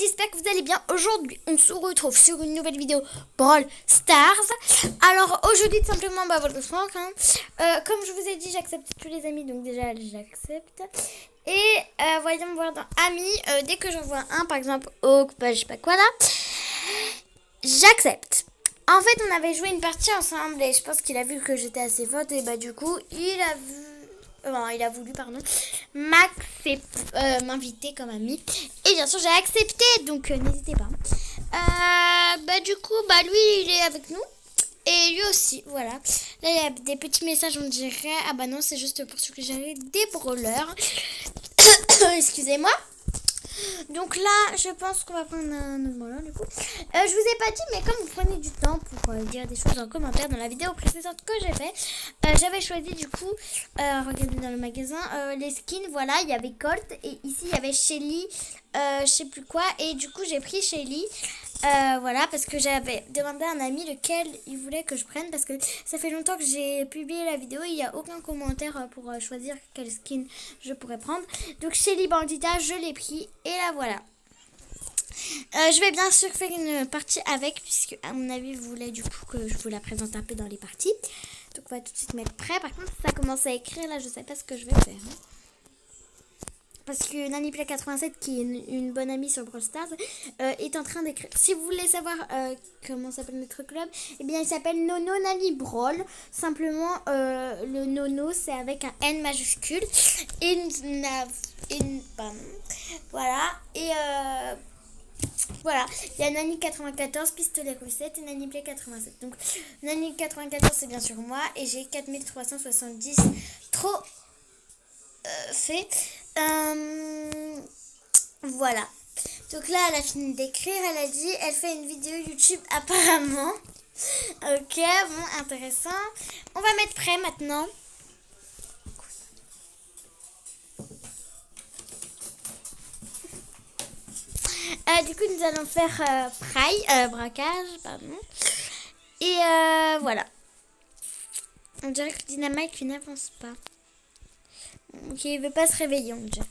j'espère que vous allez bien. Aujourd'hui, on se retrouve sur une nouvelle vidéo Brawl Stars. Alors, aujourd'hui, tout simplement, votre Franck. Comme je vous ai dit, j'accepte tous les amis, donc déjà, j'accepte. Et voyons me voir dans Amis. Dès que j'en vois un, par exemple, Oak, je sais pas quoi là, j'accepte. En fait, on avait joué une partie ensemble et je pense qu'il a vu que j'étais assez forte et du coup, il a voulu m'inviter comme ami. Et bien sûr, j'ai accepté, donc n'hésitez pas. Du coup, lui, il est avec nous. Et lui aussi, voilà. Là, il y a des petits messages, on dirait. Ah non, c'est juste pour suggérer des brawlers. Excusez-moi. Donc là, je pense qu'on va prendre un autre brawler du coup. Je vous ai pas dit, mais comme vous prenez du temps pour dire des choses en commentaire dans la vidéo précédente que j'ai fait, j'avais choisi du coup, regardez dans le magasin, les skins, voilà, il y avait Colt et ici il y avait Shelly, je sais plus quoi, et du coup j'ai pris Shelly. Voilà, parce que j'avais demandé à un ami lequel il voulait que je prenne, parce que ça fait longtemps que j'ai publié la vidéo, il n'y a aucun commentaire pour choisir quel skin je pourrais prendre. Donc Shelly Bandita, je l'ai pris, et là voilà. Je vais bien sûr faire une partie avec, puisque à mon avis vous voulez du coup que je vous la présente un peu dans les parties. Donc on va tout de suite mettre prêt. Par contre ça commence à écrire, là je sais pas ce que je vais faire. Parce que NaniPlay87, qui est une bonne amie sur Brawl Stars, est en train d'écrire. Si vous voulez savoir comment s'appelle notre club, eh bien il s'appelle Nono Nani Brawl. Simplement, le Nono, c'est avec un N majuscule. Voilà. Et voilà. Il y a Nani94, Pistolet Roussette et NaniPlay87. Donc, Nani94, c'est bien sûr moi. Et j'ai 4370. Trop fait. Voilà. Donc là, elle a fini d'écrire. Elle a dit, elle fait une vidéo YouTube apparemment. Ok, bon, intéressant. On va mettre prêt maintenant. Du coup, nous allons faire braquage, pardon. Et voilà. On dirait que Dynamite n'avance pas. Ok, il veut pas se réveiller, on dirait.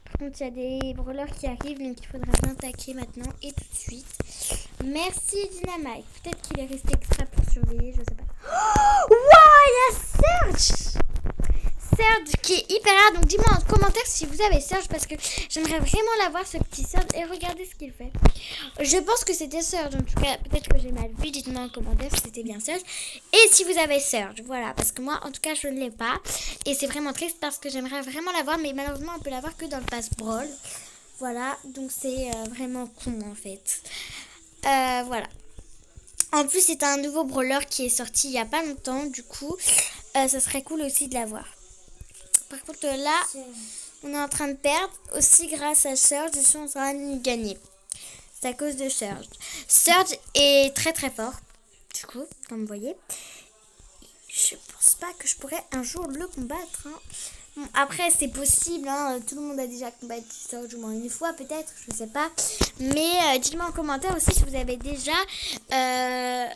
Par contre, il y a des brawlers qui arrivent, donc il faudra bien attaquer maintenant et tout de suite. Merci Dynamite. Peut-être qu'il est resté extra pour surveiller, je sais pas. Oh, wow, il y a Serge! Serge qui est hyper rare, donc dis-moi en commentaire si vous avez Serge, parce que j'aimerais vraiment l'avoir, ce petit Serge, et regardez ce qu'il fait. Je pense que c'était Serge, en tout cas, peut-être que j'ai mal vu, dites-moi en commentaire si c'était bien Serge, et si vous avez Serge, voilà, parce que moi en tout cas je ne l'ai pas, et c'est vraiment triste parce que j'aimerais vraiment l'avoir, mais malheureusement on peut l'avoir que dans le pass Brawl, voilà, donc c'est vraiment con en fait. Voilà. En plus c'est un nouveau brawler qui est sorti il n'y a pas longtemps, du coup ça serait cool aussi de l'avoir. Par contre là, on est en train de perdre aussi grâce à Surge, je suis en train de gagner. C'est à cause de Surge. Surge est très très fort, du coup, comme vous voyez. Je pense pas que je pourrais un jour le combattre. Bon, après c'est possible, tout le monde a déjà combattu Surge au moins une fois peut-être, je sais pas. Mais dites-moi en commentaire aussi si vous avez déjà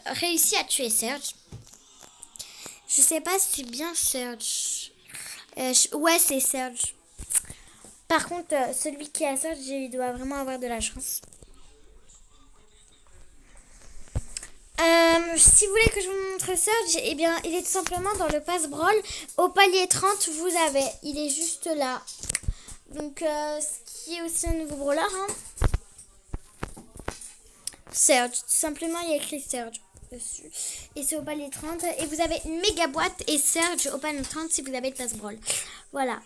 réussi à tuer Surge. Je sais pas si c'est bien Surge. Ouais, c'est Serge. Par contre, celui qui a Serge, il doit vraiment avoir de la chance. Si vous voulez que je vous montre Serge, eh bien, il est tout simplement dans le pass Brawl. Au palier 30, vous avez. Il est juste là. Donc, ce qui est aussi un nouveau brawler. Serge. Tout simplement, il y a écrit Serge dessus. Et c'est au palier 30. Et vous avez une méga boîte et Serge au palier 30 si vous avez le pass Brawl. Voilà.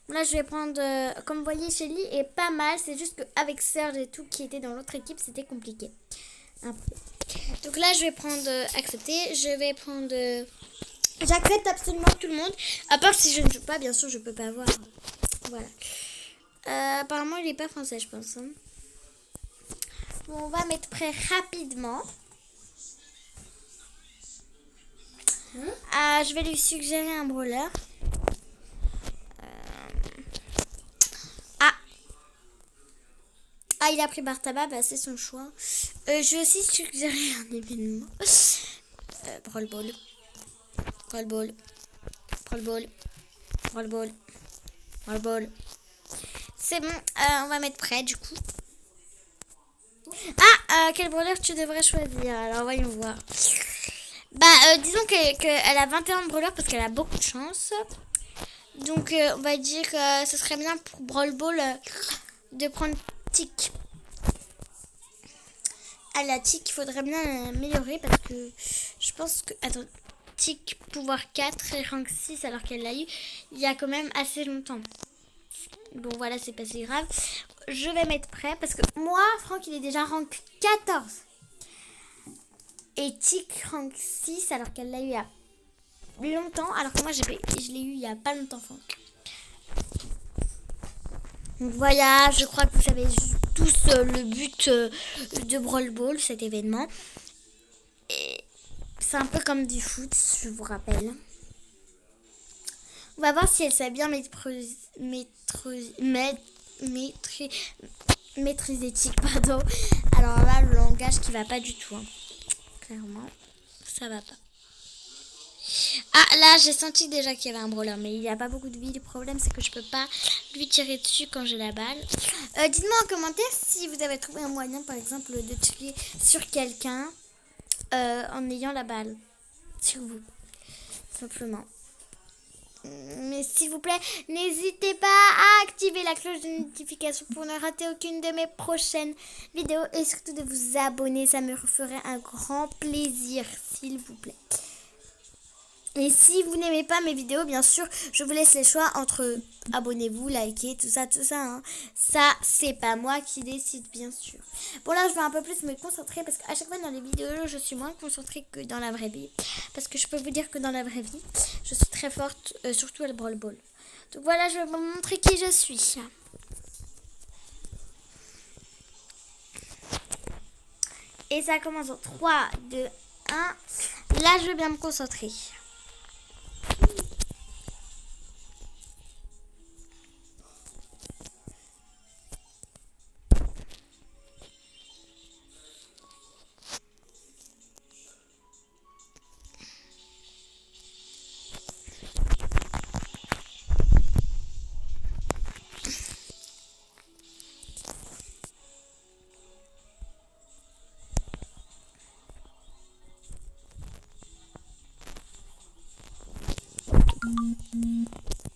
Là, je vais prendre, comme vous voyez, Shelly est pas mal. C'est juste qu'avec Serge et tout qui était dans l'autre équipe, c'était compliqué. Un peu. Donc là, je vais prendre accepter. Je vais prendre... J'accepte absolument tout le monde. À part si je ne joue pas, bien sûr, je peux pas avoir. Voilà. Apparemment, il est pas français, je pense. Bon, on va mettre prêt rapidement. Je vais lui suggérer un brawler. Ah, il a pris Bartaba, c'est son choix. Je vais aussi suggérer un événement. Brawl Ball. Brawl Ball. Brawl Ball. Brawl Ball. Brawl Ball. C'est bon, on va mettre prêt du coup. Quel brawler tu devrais choisir? Alors voyons voir. Disons qu'elle a 21 brawlers parce qu'elle a beaucoup de chance. Donc on va dire que ce serait bien pour Brawl Ball de prendre Tic. La Tic, il faudrait bien l'améliorer parce que je pense que... Attends, Tic pouvoir 4 et rank 6 alors qu'elle l'a eu il y a quand même assez longtemps. Bon voilà, c'est pas si grave. Je vais mettre prêt parce que moi, Franck, il est déjà rank 14. Et Tic rank 6 alors qu'elle l'a eu il y a longtemps. Alors que moi, je l'ai eu il y a pas longtemps, Franck. Donc voilà, je crois que vous savez tous le but de Brawl Ball, cet événement. Et c'est un peu comme du foot, je vous rappelle. On va voir si elle sait bien maîtriser Tic, pardon. Alors là, le langage qui va pas du tout. Hein. Clairement, ça va pas. Là, j'ai senti déjà qu'il y avait un brawler, mais il n'y a pas beaucoup de vie. Le problème, c'est que je peux pas lui tirer dessus quand j'ai la balle. Dites-moi en commentaire si vous avez trouvé un moyen, par exemple, de tirer sur quelqu'un en ayant la balle. Sur vous, simplement. Mais s'il vous plaît, n'hésitez pas à activer la cloche de notification pour ne rater aucune de mes prochaines vidéos. Et surtout de vous abonner, ça me ferait un grand plaisir, s'il vous plaît. Et si vous n'aimez pas mes vidéos, bien sûr, je vous laisse les choix entre abonnez-vous, likez, tout ça, hein. Ça, c'est pas moi qui décide, bien sûr. Bon, là, je vais un peu plus me concentrer parce qu'à chaque fois dans les vidéos, je suis moins concentrée que dans la vraie vie. Parce que je peux vous dire que dans la vraie vie, je suis très forte, surtout à le Brawl Ball. Donc voilà, je vais vous montrer qui je suis. Et ça commence en 3, 2, 1. Là, je vais bien me concentrer.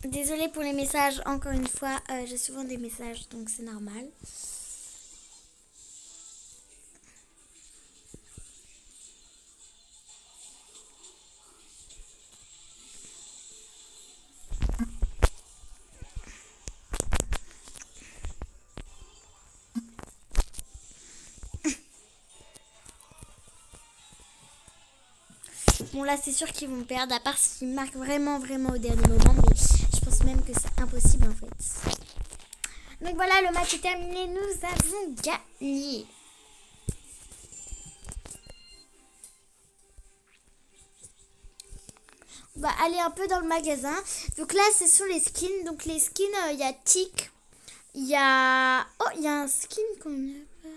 Désolée pour les messages, encore une fois, j'ai souvent des messages, donc c'est normal. Bon là c'est sûr qu'ils vont perdre, à part s'ils marquent vraiment au dernier moment, mais je pense même que c'est impossible en fait. Donc voilà, le match est terminé, nous avons gagné. On va aller un peu dans le magasin. Donc là ce sont les skins, donc les skins, il y a Tic, il y a... Oh, il y a un skin qu'on a pas.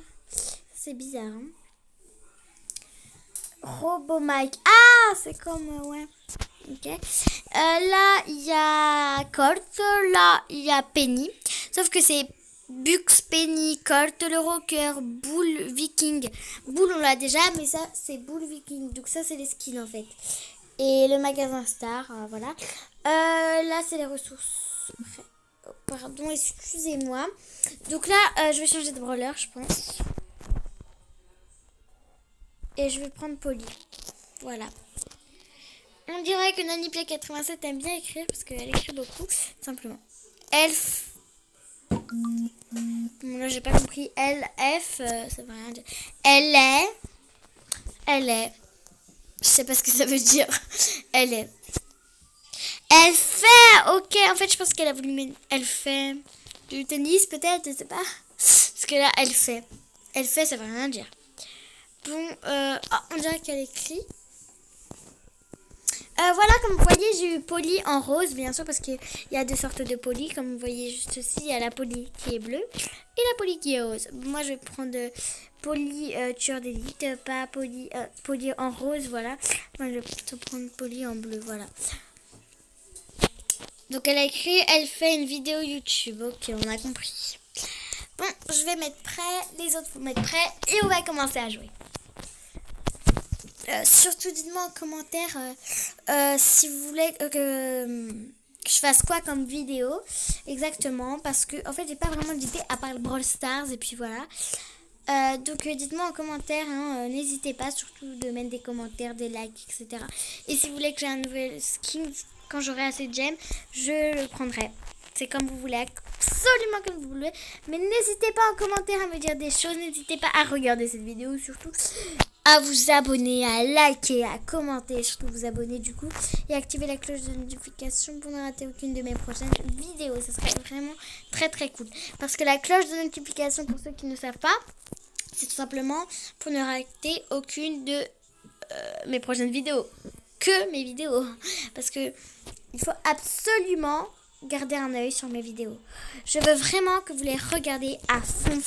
C'est bizarre, hein. Robo Mike. Ah, c'est comme... ouais. Ok. Là, il y a Colt. Là, il y a Penny. Sauf que c'est Bux, Penny, Colt, le rocker, Bull, Viking. Bull, on l'a déjà, mais ça, c'est Bull, Viking. Donc ça, c'est les skins, en fait. Et le magasin Star, voilà. Là, c'est les ressources. Pardon, excusez-moi. Donc là, je vais changer de brawler, je pense. Et je vais prendre Polly. Voilà. On dirait que NaniPlay87 aime bien écrire parce qu'elle écrit beaucoup, simplement. Elf. Bon, là, j'ai pas compris. LF, ça veut rien dire. Elle est. Je sais pas ce que ça veut dire. Elle est. Elle fait. Ok, en fait, je pense qu'elle a voulu mettre. Elle fait du tennis, peut-être, je sais pas. Parce que là, elle fait. Elle fait, ça veut rien dire. Bon, on dirait qu'elle écrit. Voilà, comme vous voyez, j'ai eu Polly en rose, bien sûr, parce qu'il y a deux sortes de Polly. Comme vous voyez juste ici, il y a la Polly qui est bleue et la Polly qui est rose. Moi, je vais prendre Polly tueur d'élite, pas Polly en rose, voilà. Moi, je vais plutôt prendre Polly en bleu, voilà. Donc elle a écrit, elle fait une vidéo YouTube. Ok, on a compris. Bon, je vais mettre prêt, les autres vont mettre prêt et on va commencer à jouer. Surtout dites-moi en commentaire si vous voulez que je fasse quoi comme vidéo exactement, parce que en fait j'ai pas vraiment d'idée à part le Brawl Stars et puis voilà. Donc dites-moi en commentaire, hein, n'hésitez pas surtout de mettre des commentaires, des likes, etc. Et si vous voulez que j'ai un nouvel skin, quand j'aurai assez de gemmes, je le prendrai. C'est comme vous voulez, absolument comme vous voulez. Mais n'hésitez pas en commentaire à me dire des choses, n'hésitez pas à regarder cette vidéo surtout, à vous abonner, à liker, à commenter, surtout vous abonner du coup, et activer la cloche de notification pour ne rater aucune de mes prochaines vidéos. Ce serait vraiment très très cool. Parce que la cloche de notification, pour ceux qui ne savent pas, c'est tout simplement pour ne rater aucune de mes prochaines vidéos. Que mes vidéos. Parce que il faut absolument garder un œil sur mes vidéos. Je veux vraiment que vous les regardiez à fond.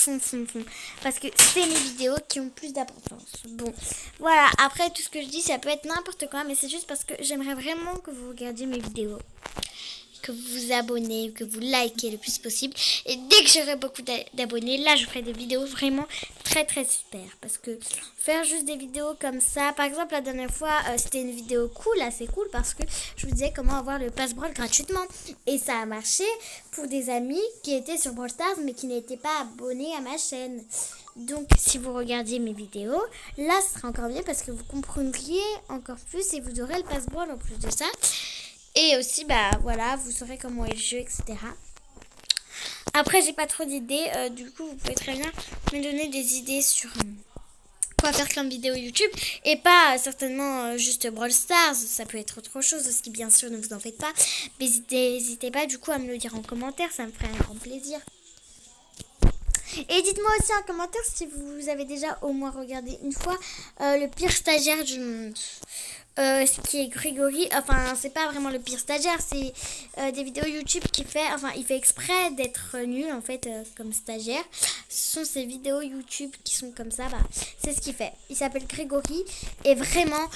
Parce que c'est mes vidéos qui ont plus d'importance. Bon, voilà. Après, tout ce que je dis, ça peut être n'importe quoi. Mais c'est juste parce que j'aimerais vraiment que vous regardiez mes vidéos. Que vous vous abonnez, que vous likez le plus possible. Et dès que j'aurai beaucoup d'abonnés, là je ferai des vidéos vraiment très super. Parce que faire juste des vidéos comme ça, par exemple la dernière fois c'était une vidéo cool, assez cool, parce que je vous disais comment avoir le pass Brawl gratuitement. Et ça a marché pour des amis qui étaient sur Brawl Stars mais qui n'étaient pas abonnés à ma chaîne. Donc si vous regardiez mes vidéos, là ce sera encore mieux parce que vous comprendriez encore plus et vous aurez le pass Brawl en plus de ça. Et aussi, bah voilà, vous saurez comment est le jeu, etc. Après, j'ai pas trop d'idées. Du coup, vous pouvez très bien me donner des idées sur quoi faire comme vidéo YouTube. Et pas certainement juste Brawl Stars. Ça peut être autre chose aussi, bien sûr, ne vous en faites pas. Mais n'hésitez pas du coup à me le dire en commentaire. Ça me ferait un grand plaisir. Et dites-moi aussi en commentaire si vous avez déjà au moins regardé une fois le pire stagiaire du monde. Ce qui est Grégory, enfin c'est pas vraiment le pire stagiaire, c'est des vidéos YouTube qu'il fait, enfin il fait exprès d'être nul en fait comme stagiaire. Ce sont ces vidéos YouTube qui sont comme ça, bah c'est ce qu'il fait. Il s'appelle Grégory et vraiment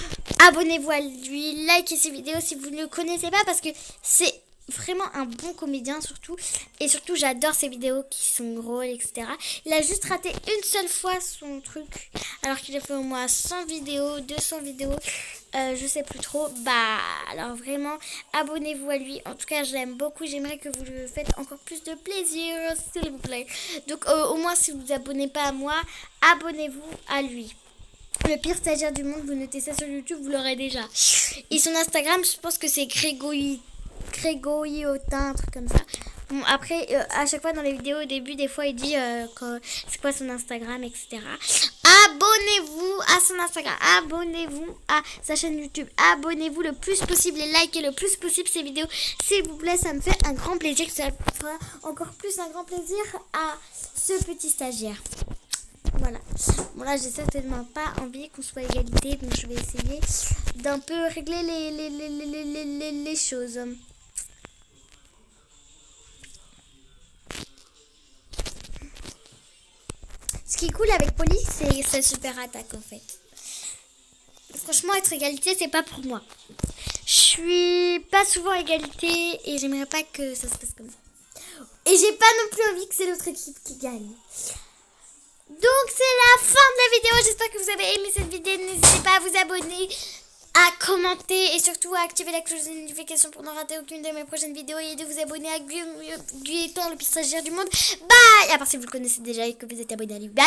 abonnez-vous à lui, likez ses vidéos si vous ne le connaissez pas parce que c'est vraiment un bon comédien surtout, et surtout j'adore ses vidéos qui sont drôles, etc. Il a juste raté une seule fois son truc alors qu'il a fait au moins 100 vidéos, 200 vidéos, je sais plus trop. Bah alors vraiment abonnez-vous à lui, en tout cas je l'aime beaucoup, j'aimerais que vous le faites encore plus de plaisir s'il vous plaît. Donc au moins si vous vous abonnez pas à moi, abonnez-vous à lui. Le pire stagiaire du monde, vous notez ça sur YouTube, vous l'aurez déjà. Et son Instagram, je pense que c'est Grégory Autain, un truc comme ça. Bon, après, à chaque fois dans les vidéos, au début, des fois, il dit c'est quoi son Instagram, etc. Abonnez-vous à son Instagram, abonnez-vous à sa chaîne YouTube, abonnez-vous le plus possible et likez le plus possible ses vidéos. S'il vous plaît, ça me fait un grand plaisir, ça fera encore plus un grand plaisir à ce petit stagiaire. Voilà. Bon là j'ai certainement pas envie qu'on soit égalité, donc je vais essayer d'un peu régler les choses. Ce qui est cool avec Polly, c'est sa super attaque en fait. Franchement, être égalité, c'est pas pour moi. Je suis pas souvent égalité et j'aimerais pas que ça se passe comme ça. Et j'ai pas non plus envie que c'est l'autre équipe qui gagne. Donc c'est la fin de la vidéo, j'espère que vous avez aimé cette vidéo, n'hésitez pas à vous abonner, à commenter et surtout à activer la cloche de notification pour ne rater aucune de mes prochaines vidéos et de vous abonner à Guy étant le pire stagiaire du monde. Bye. À part si vous le connaissez déjà et que vous êtes abonné à lui, bye.